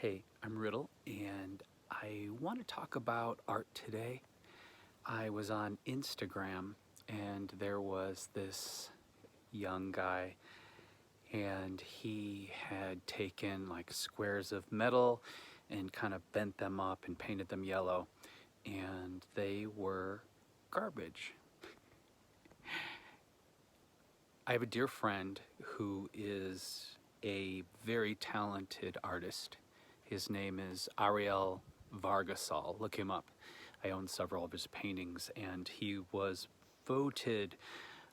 Hey, I'm Riddle, and I want to talk about art today. I was on Instagram, and there was this young guy, and he had taken like squares of metal and kind of bent them up and painted them yellow, and they were garbage. I have a dear friend who is a very talented artist. His name is Ariel Vargasol. Look him up. I own several of his paintings, and he was voted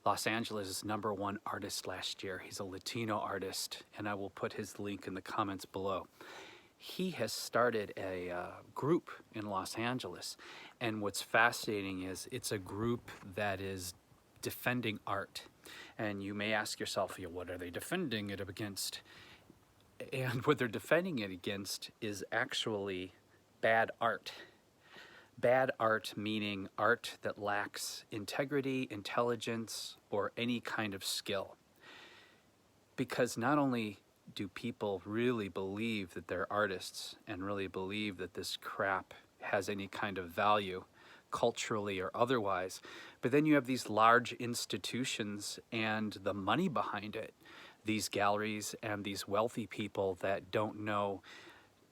Los Angeles' #1 artist last year. He's a Latino artist, and I will put his link in the comments below. He has started a group in Los Angeles, and what's fascinating is it's a group that is defending art. And you may ask yourself, what are they defending it against? And what they're defending it against is actually bad art. Bad art meaning art that lacks integrity, intelligence, or any kind of skill. Because not only do people really believe that they're artists and really believe that this crap has any kind of value, culturally or otherwise, but then you have these large institutions and the money behind it, these galleries and these wealthy people that don't know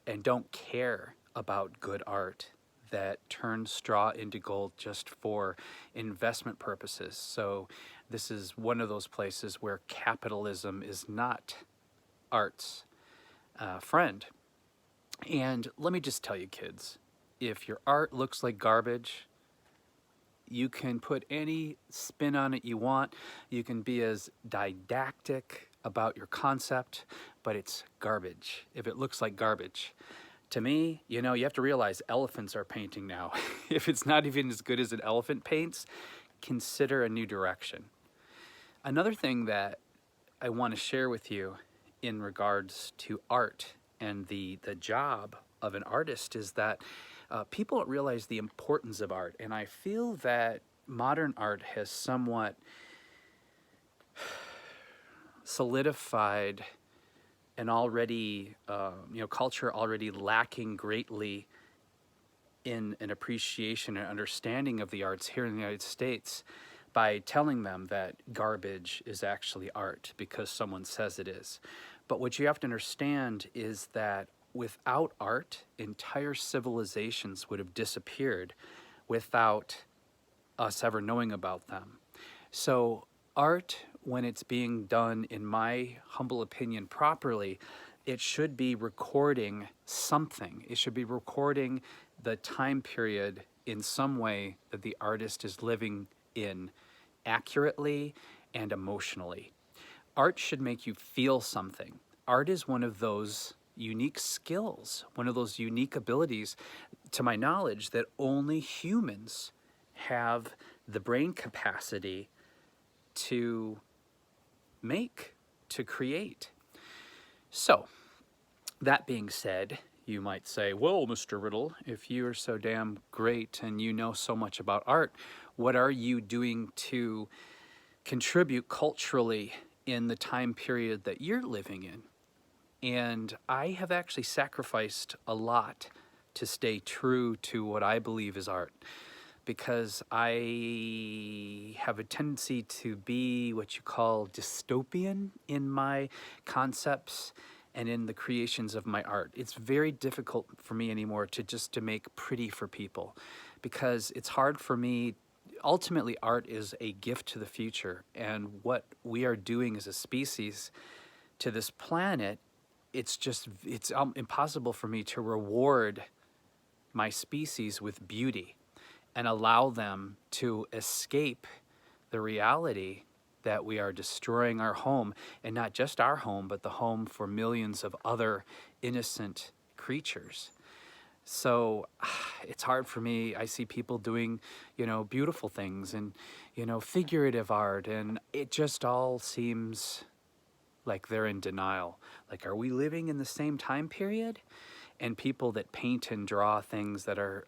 and don't care about good art, that turn straw into gold just for investment purposes. So this is one of those places where capitalism is not art's friend. And let me just tell you, kids, if your art looks like garbage, you can put any spin on it you want. You can be as didactic about your concept, but it's garbage if it looks like garbage. To me, you have to realize elephants are painting now. If it's not even as good as an elephant paints, consider a new direction. Another thing that I want to share with you in regards to art and the job of an artist is that people don't realize the importance of art. And I feel that modern art has somewhat solidified an already, culture already lacking greatly in an appreciation and understanding of the arts here in the United States by telling them that garbage is actually art because someone says it is. But what you have to understand is that without art, entire civilizations would have disappeared without us ever knowing about them. So art, when it's being done, in my humble opinion, properly, it should be recording something. It should be recording the time period in some way that the artist is living in accurately and emotionally. Art should make you feel something. Art is one of those unique skills, one of those unique abilities, to my knowledge, that only humans have the brain capacity to make, to create. So, that being said, you might say, well, Mr. Riddle, if you are so damn great and you know so much about art, what are you doing to contribute culturally in the time period that you're living in? And I have actually sacrificed a lot to stay true to what I believe is art, because I have a tendency to be what you call dystopian in my concepts and in the creations of my art. It's very difficult for me anymore to make pretty for people, because it's hard for me. Ultimately, art is a gift to the future, and what we are doing as a species to this planet, it's impossible for me to reward my species with beauty and allow them to escape the reality that we are destroying our home, and not just our home, but the home for millions of other innocent creatures. So it's hard for me. I see people doing, beautiful things and, figurative art, and it just all seems like they're in denial. Like, are we living in the same time period? And people that paint and draw things that are,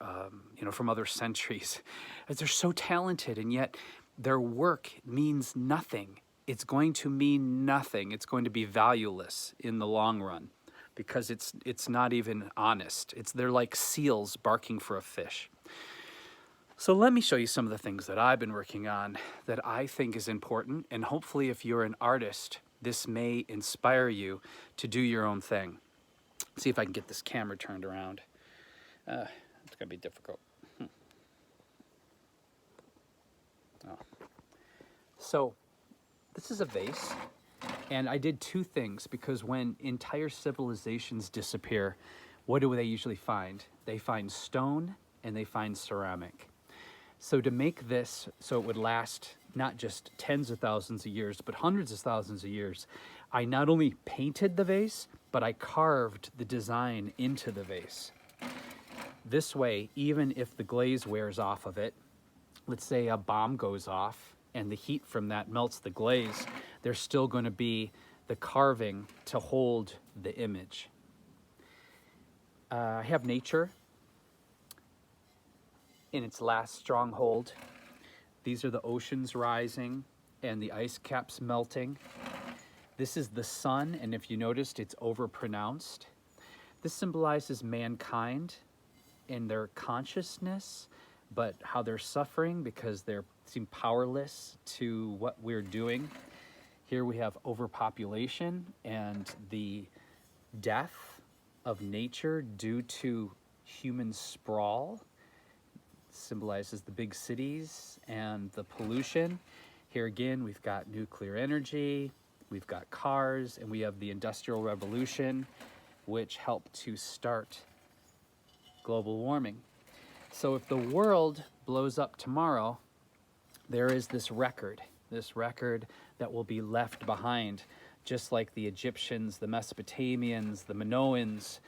from other centuries, they're so talented, and yet their work means nothing. It's going to mean nothing. It's going to be valueless in the long run. because it's not even honest. They're like seals barking for a fish. So let me show you some of the things that I've been working on that I think is important, and hopefully if you're an artist, this may inspire you to do your own thing. Let's see if I can get this camera turned around. It's gonna be difficult. Oh. So this is a vase, and I did two things, because when entire civilizations disappear, what do they usually find? They find stone and they find ceramic. So to make this so it would last not just tens of thousands of years, but hundreds of thousands of years, I not only painted the vase, but I carved the design into the vase. This way, even if the glaze wears off of it, let's say a bomb goes off and the heat from that melts the glaze, there's still going to be the carving to hold the image. I have nature in its last stronghold. These are the oceans rising and the ice caps melting. This is the sun, and if you noticed, it's overpronounced. This symbolizes mankind and their consciousness, but how they're suffering because they seem powerless to what we're doing. Here we have overpopulation and the death of nature due to human sprawl. Symbolizes the big cities and the pollution. Here again, we've got nuclear energy, we've got cars, and we have the Industrial Revolution, which helped to start global warming. So if the world blows up tomorrow, there is this record that will be left behind, just like the Egyptians, the Mesopotamians, the Minoans.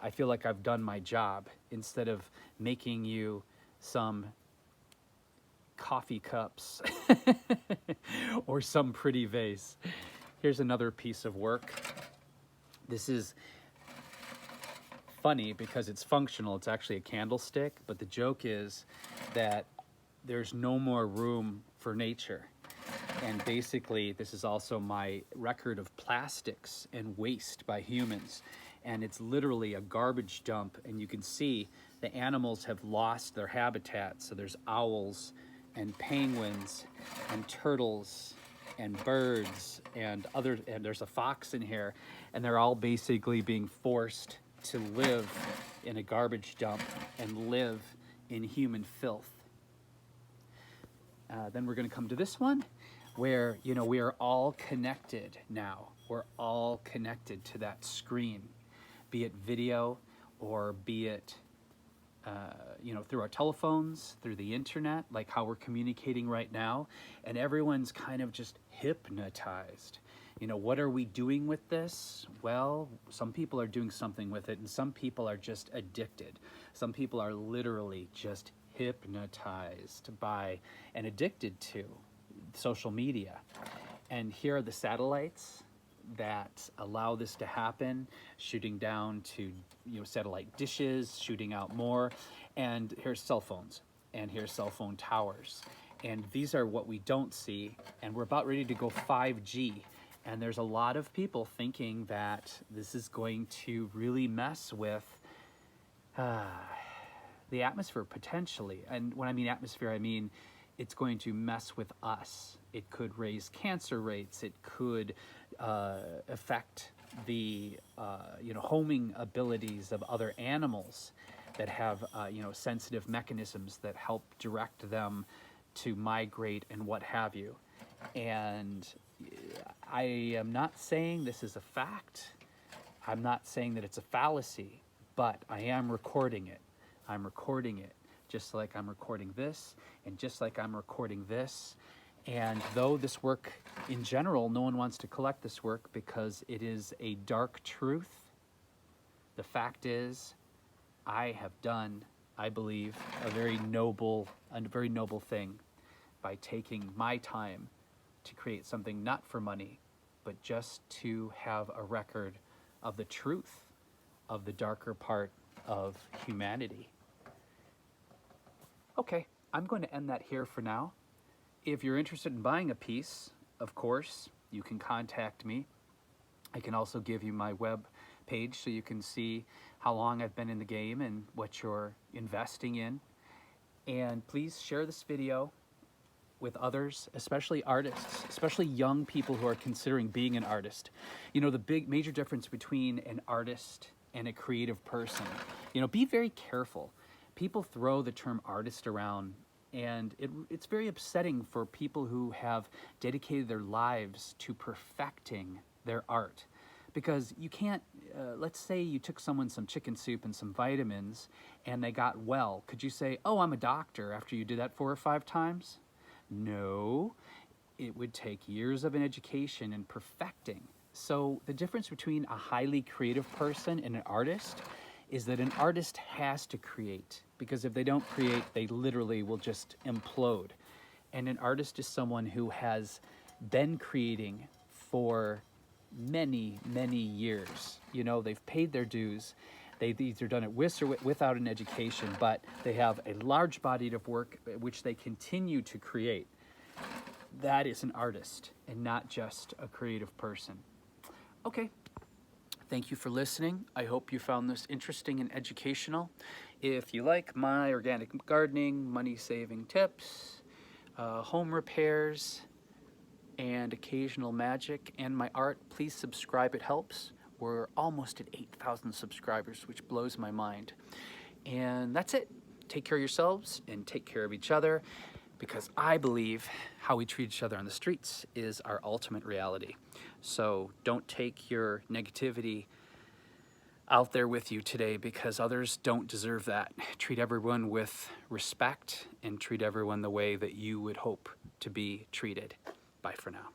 I feel like I've done my job. Instead of making you some coffee cups or some pretty vase. Here's another piece of work. This is funny because it's functional. It's actually a candlestick, but the joke is that there's no more room for nature. And basically, this is also my record of plastics and waste by humans. And it's literally a garbage dump, and you can see the animals have lost their habitat. So there's owls and penguins and turtles and birds and there's a fox in here, and they're all basically being forced to live in a garbage dump and live in human filth. Then we're going to come to this one where, you know, we are all connected now. We're all connected to that screen, be it video or be it you know, through our telephones, through the internet, like how we're communicating right now, and everyone's kind of just hypnotized. You know, what are we doing with this? Well, some people are doing something with it, and some people are just addicted. Some people are literally just hypnotized by and addicted to social media. And here are the satellites that allow this to happen, shooting down to, you know, satellite dishes, shooting out more. And here's cell phones, and here's cell phone towers. And these are what we don't see, and we're about ready to go 5G. And there's a lot of people thinking that this is going to really mess with the atmosphere potentially. And when I mean atmosphere, I mean it's going to mess with us. It could raise cancer rates. It could affect the you know, homing abilities of other animals that have you know, sensitive mechanisms that help direct them to migrate and what have you. And I am not saying this is a fact. I'm not saying that it's a fallacy, but I am recording it. I'm recording it just like I'm recording this, and just like I'm recording this. And though this work in general, no one wants to collect this work because it is a dark truth, the fact is I have done, I believe, a very noble thing by taking my time to create something not for money, but just to have a record of the truth of the darker part of humanity. Okay, I'm going to end that here for now. If you're interested in buying a piece, of course, you can contact me. I can also give you my web page so you can see how long I've been in the game and what you're investing in. And please share this video with others, especially artists, especially young people who are considering being an artist. You know, the big major difference between an artist and a creative person, you know, be very careful. People throw the term artist around, and it's very upsetting for people who have dedicated their lives to perfecting their art. Because you can't, let's say you took someone some chicken soup and some vitamins and they got well. Could you say, oh, I'm a doctor after you did that 4 or 5 times? No, it would take years of an education and perfecting. So the difference between a highly creative person and an artist is that an artist has to create, because if they don't create, they literally will just implode. And an artist is someone who has been creating for many, many years. You know, they've paid their dues. They've either done it with or without an education, but they have a large body of work which they continue to create. That is an artist and not just a creative person. Okay, thank you for listening. I hope you found this interesting and educational. If you like my organic gardening, money-saving tips, home repairs, and occasional magic and my art, please subscribe. It helps. We're almost at 8,000 subscribers, which blows my mind. And that's it. Take care of yourselves and take care of each other, because I believe how we treat each other on the streets is our ultimate reality. So don't take your negativity out there with you today, because others don't deserve that. Treat everyone with respect and treat everyone the way that you would hope to be treated. Bye for now.